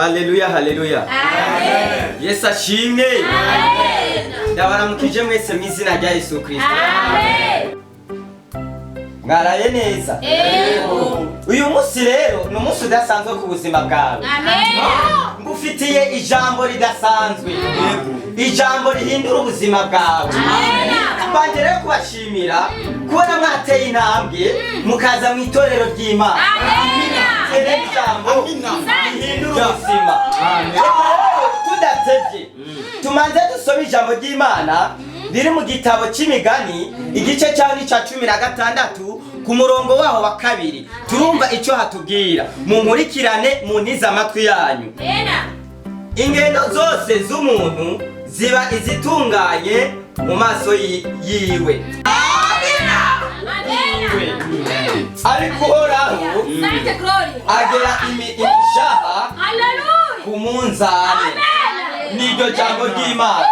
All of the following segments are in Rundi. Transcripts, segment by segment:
Haleluya, haleluya. Amen. Yesu ashimwe. Amen. Ndabaramukije mwese mu izina rya Yesu Kristo. Amen. Mwaraye neza. Yego. Uyu munsi rero ni umunsi udasanzwe ku buzima bwawe. Amen. Ngufitiye ijambo ridasanzwe. Ijambo rihindura ubuzima bwawe. Amen. Mbanje rero kubashimira kubona mwateye intambwe mukaza mu itorero ry'Imana. Amen. Ijambo rihindura ubuzima. Tudatevye tumanze dusome ijambo ry'Imana riri mu gitabo c'Imigani igice cyaho ni ca 16 ku murongo waho wa 2. Turumva ico hatubwira, munkurikirane muntize amatwi yanyu. Ingendo zose z'umuntu ziba izitunganye mu maso yiwe, ariko uhoraho agera imishaha ku munzane. Niryo jambo ry'Imana.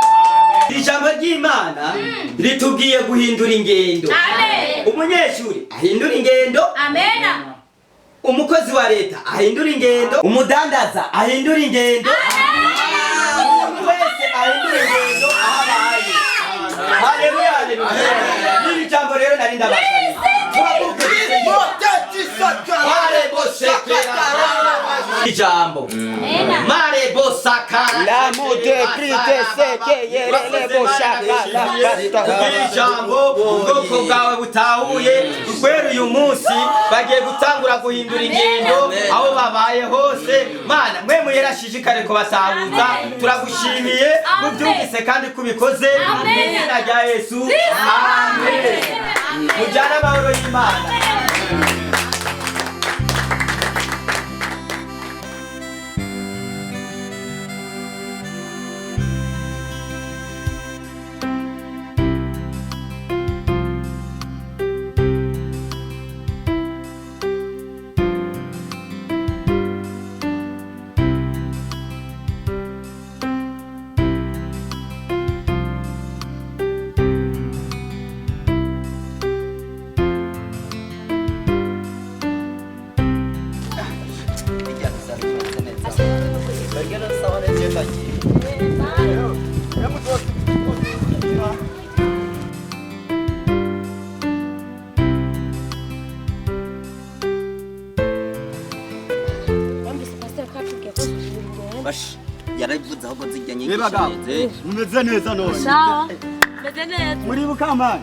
Ijambo ry'Imana ritubwiye guhindura ingendo. Umunyeshuri ahindura ingendo. Umukozi wa leta ahindura ingendo. Umudandaza ahindura ingendo. Umuntu wese ahindura ingendo ahabaye. Haleluya, haleluya. Iri jambo rero nari ndabashaniye. Ijambo mare bosakara la mode krite seke yerele boshaka ijambo ubwoko bwawe butahuye kwera uyu munsi bagiye gutangura guhindura ingendo aho babaye hose. Mana mwe muyerashishikare ko basahuza, turagushimiye kubyumvise kandi kubikoze mu izina rya Yesu. Amen. Mujyana amahoro y'Imana. yarabivuze ahubwo zijya nyinshi. Mumeze neza none. Sawa. Meze neza. Muri bukamana.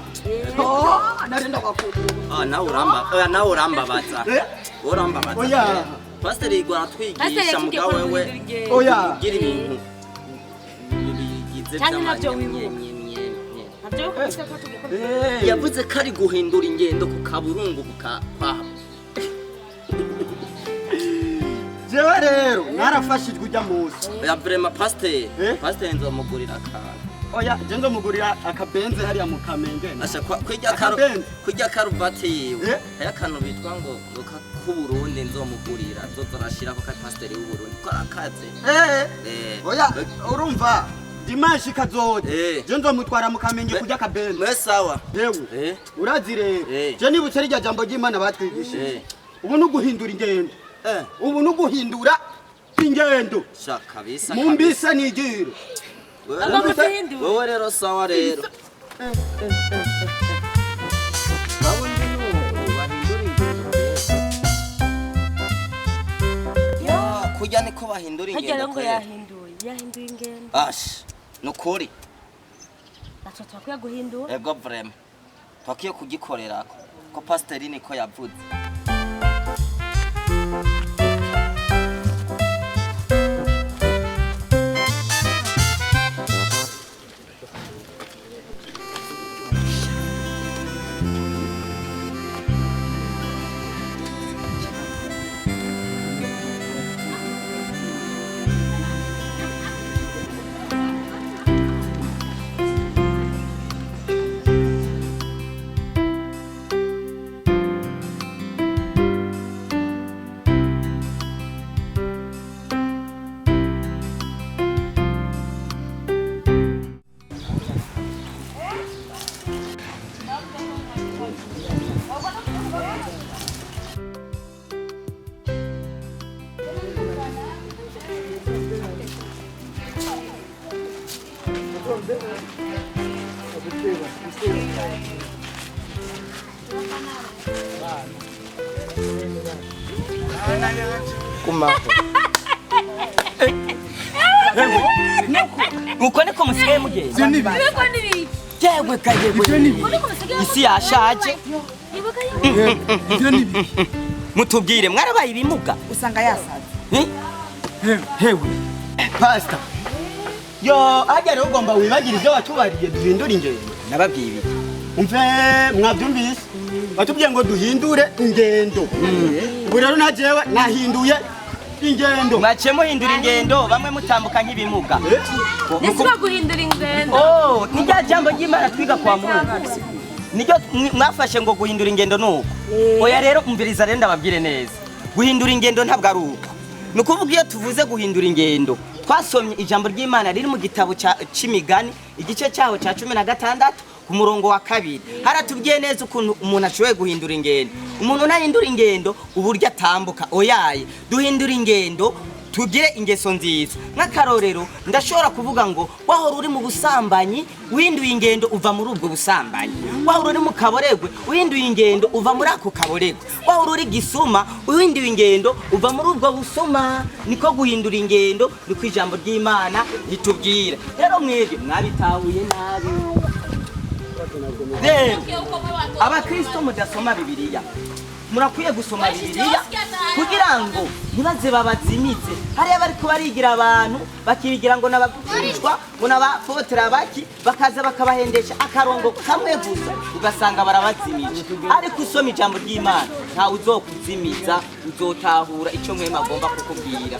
nawe urambabaza. Urambabaza. Oya. Pasiteri Igwa atwigisha mugabo wewe. Oya. Gira ibintu bigize by'amanyemye. Yavuze ko ari guhindura ingendo ku kaburungu kwa Jewe rero narafashijwe ujya munsi. ya vrema pasiteri. Pasiteri nzomugurira akantu. Oya, je ndomugurira akabenze hariya mu Kamenge. Asha kujya karuvati yiwe. Aya kantu bitwa ngo ku Burundi nzomugurira zozarashirako ka pasiteri w'u Burundi ko arakaze. Oya, urumva Dimanshi kazoje. Je ndomutwara mu Kamenge kujya akabenze. Mwe sawa. Yewe. Urazi rero. Je nibutse rya jambo ry'Imana batwigishije. Ubu no guhindura ingendo. Ubu no guhindura ingendo. Shaka bisa. Mumbisa nigiro. Wewe rero sawa rero. Kujya niko bahindura ingendo. Ngo yahinduye ingendo. Ash, nukuri. Acha twakuya guhindura. Ego vrema. Twakiye kugikorera ko pasiteri niko yavuze. uko niko musigaye mugenda yewe kayewe isi yashaje mutubwire mwarabaye ibimuga usanga yasaze hewe pastor yo ajya rero ugomba wibagira ibyo watubariye duhindura ingendo nababwiye ibi umve mwabyumvise batubwiye ngo duhindure ingendo ubu rero na jewe nahinduye ingendo mwaciye muhindura ingendo bamwe mutambuka nk'ibimuga Nese baguhindura ingendo. oh nijya jambo ry'Imana twiga kwa Mungu nijyo mwafashe ngo guhindura ingendo nuko oya rero umviriza rero ndababwire neza guhindura ingendo ntabwo ari uko nukuvuga iyo tuvuze guhindura ingendo twasomye ijambo ry'Imana riri mu gitabo c'imigani igice cyaho ca 16 ku murongo wa 2 haratubwiye neza ukuntu umuntu ashoboye guhindura ingendo umuntu ntahindura ingendo uburyo atambuka oyaye duhindura ingendo tugire ingeso nziza nk'akarorero ndashobora kuvuga ngo wahora uri mu busambanyi uhinduye ingendo uva muri ubwo busambanyi wahora uri mu kaboregwe uhinduye ingendo uva muri ako kaboregwe wahora uri gisuma uhinduye ingendo uva muri ubwo busuma niko guhindura ingendo niko ijambo ry'Imana ritubwira rero mwebwe mwabitahuye nabi rero abakristo mudasoma bibiliya murakwiye gusoma bibiliya kugira ngo ntibaze babazimize hariya bariko barigira abantu bakibigira ngo nabagurishwa ngo nabapotera baki bakaza bakabahendesha akarongo kamwe gusa ugasanga barabazimije ariko usoma ijambo ry'Imana nta uzokuzimiza uzotahura ico mwema agomba kukubwira